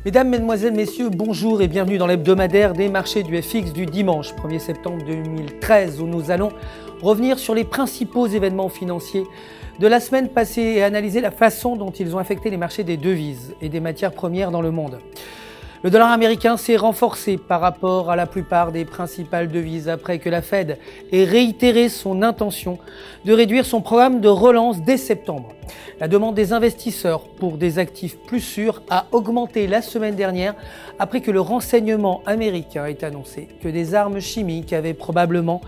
Mesdames, Mesdemoiselles, Messieurs, bonjour et bienvenue dans l'hebdomadaire des marchés du FX du dimanche 1er septembre 2013 où nous allons revenir sur les principaux événements financiers de la semaine passée et analyser la façon dont ils ont affecté les marchés des devises et des matières premières dans le monde. Le dollar américain s'est renforcé par rapport à la plupart des principales devises après que la Fed ait réitéré son intention de réduire son programme de relance dès septembre. La demande des investisseurs pour des actifs plus sûrs a augmenté la semaine dernière après que le renseignement américain ait annoncé que des armes chimiques avaient probablement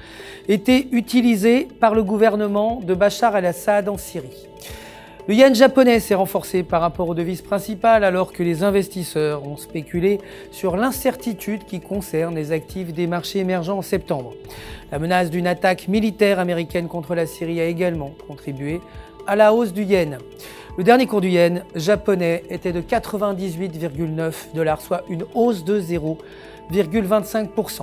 été utilisées par le gouvernement de Bachar el-Assad en Syrie. Le yen japonais s'est renforcé par rapport aux devises principales alors que les investisseurs ont spéculé sur l'incertitude qui concerne les actifs des marchés émergents en septembre. La menace d'une attaque militaire américaine contre la Syrie a également contribué à la hausse du yen. Le dernier cours du yen japonais était de 98,9 $, soit une hausse de 0,25%.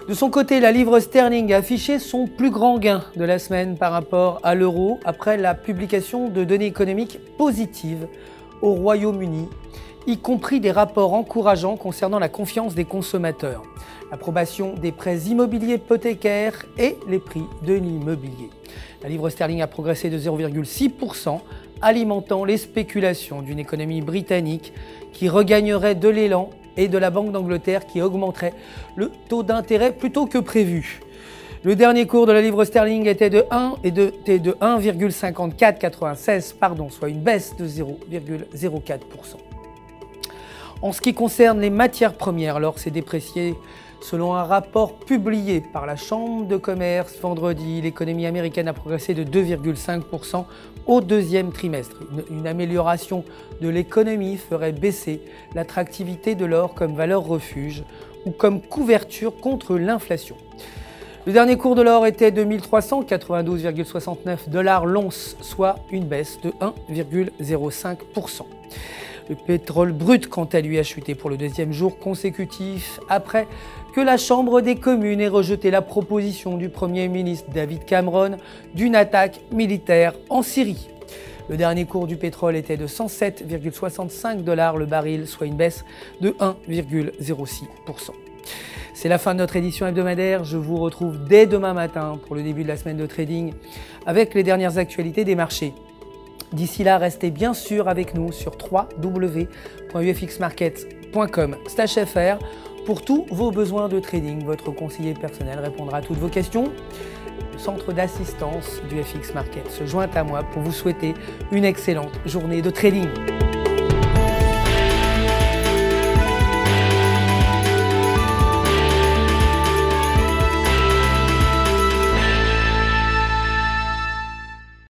De son côté, la livre sterling a affiché son plus grand gain de la semaine par rapport à l'euro après la publication de données économiques positives au Royaume-Uni, y compris des rapports encourageants concernant la confiance des consommateurs, l'approbation des prêts immobiliers hypothécaires et les prix de l'immobilier. La livre sterling a progressé de 0,6%, alimentant les spéculations d'une économie britannique qui regagnerait de l'élan et de la Banque d'Angleterre qui augmenterait le taux d'intérêt plutôt que prévu. Le dernier cours de la livre sterling était de 1,5496, soit une baisse de 0,04%. En ce qui concerne les matières premières, l'or s'est déprécié selon un rapport publié par la Chambre de commerce vendredi. L'économie américaine a progressé de 2,5% au deuxième trimestre. Une amélioration de l'économie ferait baisser l'attractivité de l'or comme valeur refuge ou comme couverture contre l'inflation. Le dernier cours de l'or était de 1392,69 $ l'once, soit une baisse de 1,05%. Le pétrole brut, quant à lui, a chuté pour le deuxième jour consécutif après que la Chambre des communes ait rejeté la proposition du Premier ministre David Cameron d'une attaque militaire en Syrie. Le dernier cours du pétrole était de 107,65 $ le baril, soit une baisse de 1,06%. C'est la fin de notre édition hebdomadaire. Je vous retrouve dès demain matin pour le début de la semaine de trading avec les dernières actualités des marchés. D'ici là, restez bien sûr avec nous sur www.ufxmarkets.com/fr pour tous vos besoins de trading. Votre conseiller personnel répondra à toutes vos questions. Le centre d'assistance du FX Markets se joint à moi pour vous souhaiter une excellente journée de trading.